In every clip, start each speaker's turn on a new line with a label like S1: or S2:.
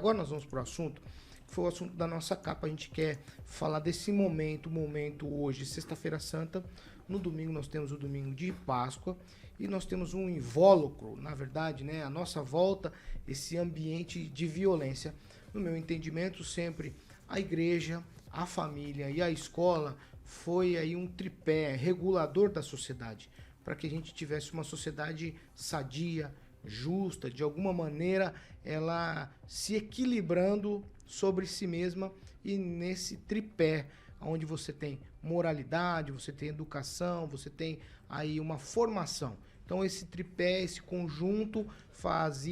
S1: agora nós vamos para o assunto, que foi o assunto da nossa capa. A gente quer falar desse momento hoje, sexta-feira santa. No domingo nós temos o domingo de Páscoa e nós temos um invólucro, na verdade, né? A nossa volta, esse ambiente de violência. No meu entendimento, sempre a igreja, a família e a escola foi aí um tripé regulador da sociedade, para que a gente tivesse uma sociedade sadia, justa, de alguma maneira ela se equilibrando sobre si mesma e nesse tripé, onde você tem moralidade, você tem educação, você tem aí uma formação. Então esse tripé, esse conjunto faz,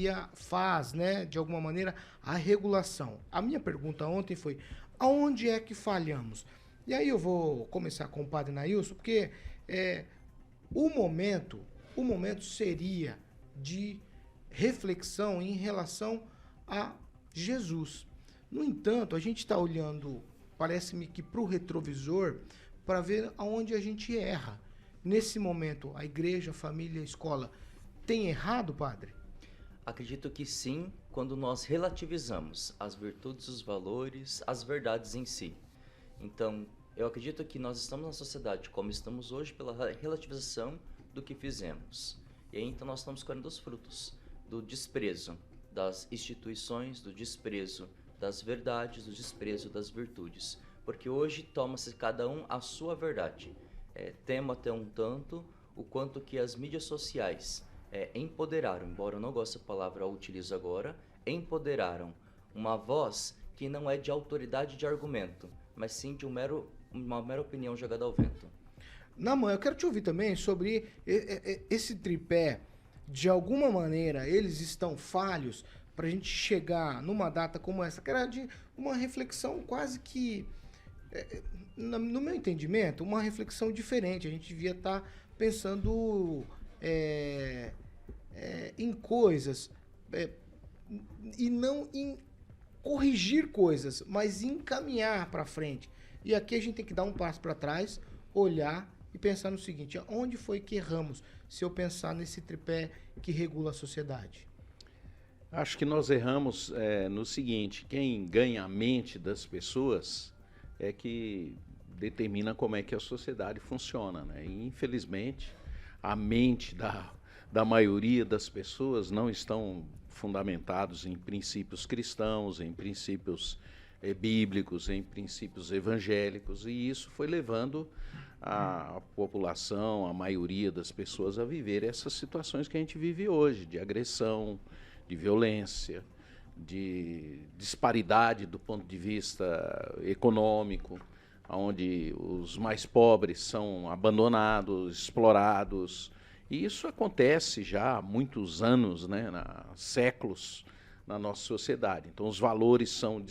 S1: né, de alguma maneira, a regulação. A minha pergunta ontem foi, aonde é que falhamos? E aí eu vou começar com o padre Nailson, porque o momento seria de reflexão em relação a Jesus. No entanto, a gente está olhando, parece-me que para o retrovisor, para ver aonde a gente erra. Nesse momento, a igreja, a família, a escola, tem errado, padre?
S2: Acredito que sim, quando nós relativizamos as virtudes, os valores, as verdades em si. Então, eu acredito que nós estamos na sociedade como estamos hoje pela relativização do que fizemos. E aí, então, nós estamos colhendo os frutos do desprezo das instituições, do desprezo das verdades, do desprezo das virtudes. Porque hoje toma-se cada um a sua verdade. Temo até um tanto o quanto que as mídias sociais empoderaram, embora eu não goste da palavra, eu utilizo agora, empoderaram uma voz que não é de autoridade de argumento, mas sim de uma mera opinião jogada ao vento.
S1: Não, eu quero te ouvir também sobre esse tripé. De alguma maneira, eles estão falhos para a gente chegar numa data como essa, que era de uma reflexão quase que, no meu entendimento, uma reflexão diferente. A gente devia estar pensando em coisas e não em corrigir coisas, mas encaminhar para frente. E aqui a gente tem que dar um passo para trás, olhar e pensar no seguinte, onde foi que erramos, se eu pensar nesse tripé que regula a sociedade?
S3: Acho que nós erramos no seguinte, quem ganha a mente das pessoas é que determina como é que a sociedade funciona, né? E, infelizmente, a mente da maioria das pessoas não estão fundamentados em princípios cristãos, em princípios bíblicos, em princípios evangélicos, e isso foi levando a população, a maioria das pessoas a viver essas situações que a gente vive hoje, de agressão, de violência, de disparidade do ponto de vista econômico, onde os mais pobres são abandonados, explorados. E isso acontece já há muitos anos, né, séculos na nossa sociedade. Então os valores são,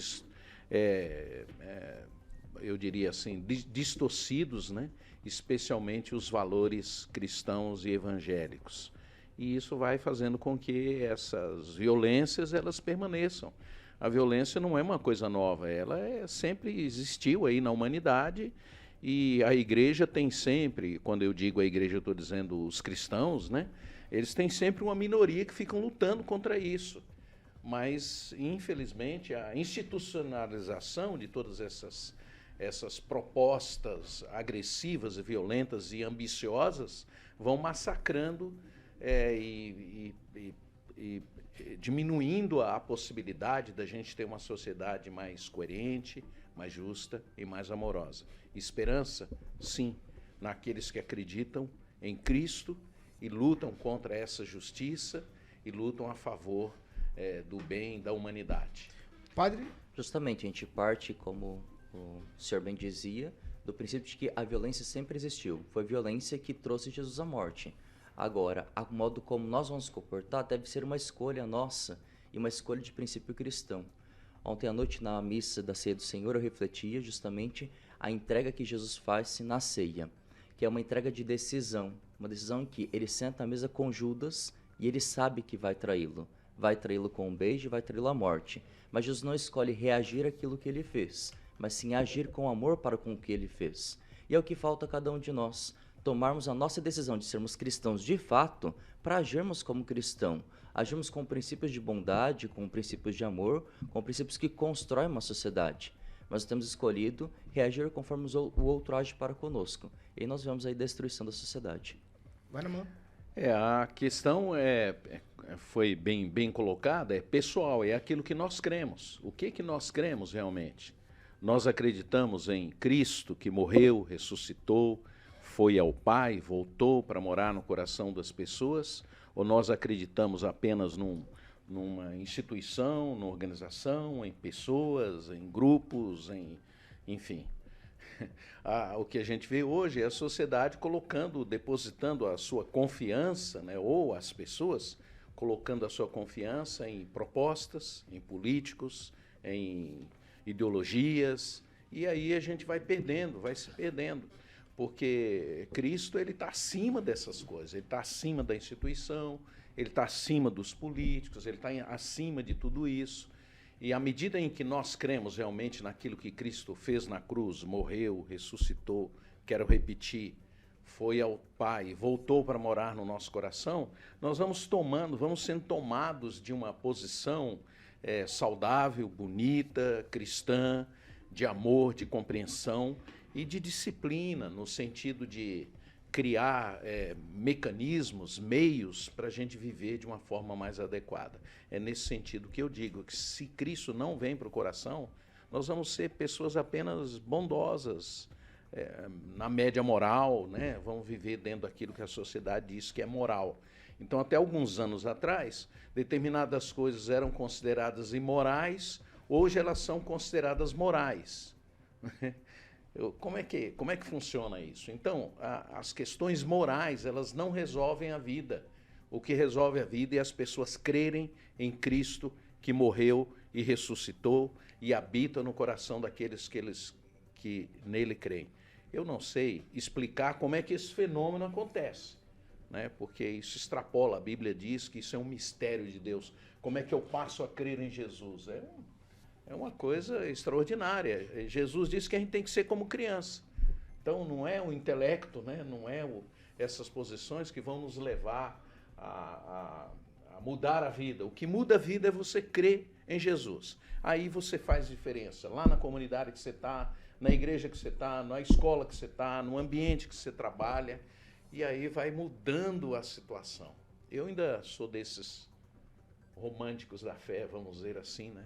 S3: eu diria assim, distorcidos, né, especialmente os valores cristãos e evangélicos. E isso vai fazendo com que essas violências elas permaneçam. A violência não é uma coisa nova, ela sempre existiu aí na humanidade, e a igreja tem sempre, quando eu digo a igreja eu estou dizendo os cristãos, né, eles têm sempre uma minoria que ficam lutando contra isso. Mas, infelizmente, a institucionalização de todas essas propostas agressivas, violentas e ambiciosas vão massacrando e diminuindo a possibilidade da gente ter uma sociedade mais coerente, mais justa e mais amorosa. Esperança, sim, naqueles que acreditam em Cristo e lutam contra essa justiça e lutam a favor do bem da humanidade.
S1: Padre?
S2: Justamente, a gente parte, como o senhor bem dizia, do princípio de que a violência sempre existiu. Foi violência que trouxe Jesus à morte. Agora, o modo como nós vamos nos comportar deve ser uma escolha nossa e uma escolha de princípio cristão. Ontem à noite, na missa da Ceia do Senhor, eu refletia justamente a entrega que Jesus faz na ceia, que é uma entrega de decisão, uma decisão em que ele senta à mesa com Judas e ele sabe que vai traí-lo. Vai traí-lo com um beijo, vai traí-lo à morte. Mas Jesus não escolhe reagir àquilo que ele fez, mas sim agir com amor para com o que ele fez. E é o que falta a cada um de nós, tomarmos a nossa decisão de sermos cristãos de fato, para agirmos como cristão. Agimos com princípios de bondade, com princípios de amor, com princípios que constroem uma sociedade. Mas temos escolhido reagir conforme o outro age para conosco. E nós vemos aí a destruição da sociedade.
S1: Vai na mão.
S3: A questão foi bem colocada, é pessoal, é aquilo que nós cremos. O que nós cremos realmente? Nós acreditamos em Cristo que morreu, ressuscitou, foi ao Pai, voltou para morar no coração das pessoas, ou nós acreditamos apenas numa instituição, numa organização, em pessoas, em grupos, enfim. O que a gente vê hoje é a sociedade depositando a sua confiança, né, ou as pessoas colocando a sua confiança em propostas, em políticos, em ideologias, e aí a gente vai se perdendo, porque Cristo ele está acima dessas coisas, ele está acima da instituição, ele está acima dos políticos, ele está acima de tudo isso. E à medida em que nós cremos realmente naquilo que Cristo fez na cruz, morreu, ressuscitou, quero repetir, foi ao Pai, voltou para morar no nosso coração, nós vamos sendo tomados de uma posição saudável, bonita, cristã, de amor, de compreensão e de disciplina, no sentido de criar mecanismos, meios para a gente viver de uma forma mais adequada. É nesse sentido que eu digo que se Cristo não vem para o coração, nós vamos ser pessoas apenas bondosas, na média moral, né? Vamos viver dentro daquilo que a sociedade diz que é moral. Então, até alguns anos atrás, determinadas coisas eram consideradas imorais, hoje elas são consideradas morais. Como é que funciona isso? Então, as questões morais, elas não resolvem a vida. O que resolve a vida é as pessoas crerem em Cristo que morreu e ressuscitou e habita no coração daqueles que nele creem. Eu não sei explicar como é que esse fenômeno acontece, né? Porque isso extrapola, a Bíblia diz que isso é um mistério de Deus. Como é que eu passo a crer em Jesus? É uma coisa extraordinária. Jesus disse que a gente tem que ser como criança. Então não é o intelecto, né? Não é essas posições que vão nos levar a mudar a vida. O que muda a vida é você crer em Jesus. Aí você faz diferença. Lá na comunidade que você está, na igreja que você está, na escola que você está, no ambiente que você trabalha. E aí vai mudando a situação. Eu ainda sou desses românticos da fé, vamos dizer assim, né?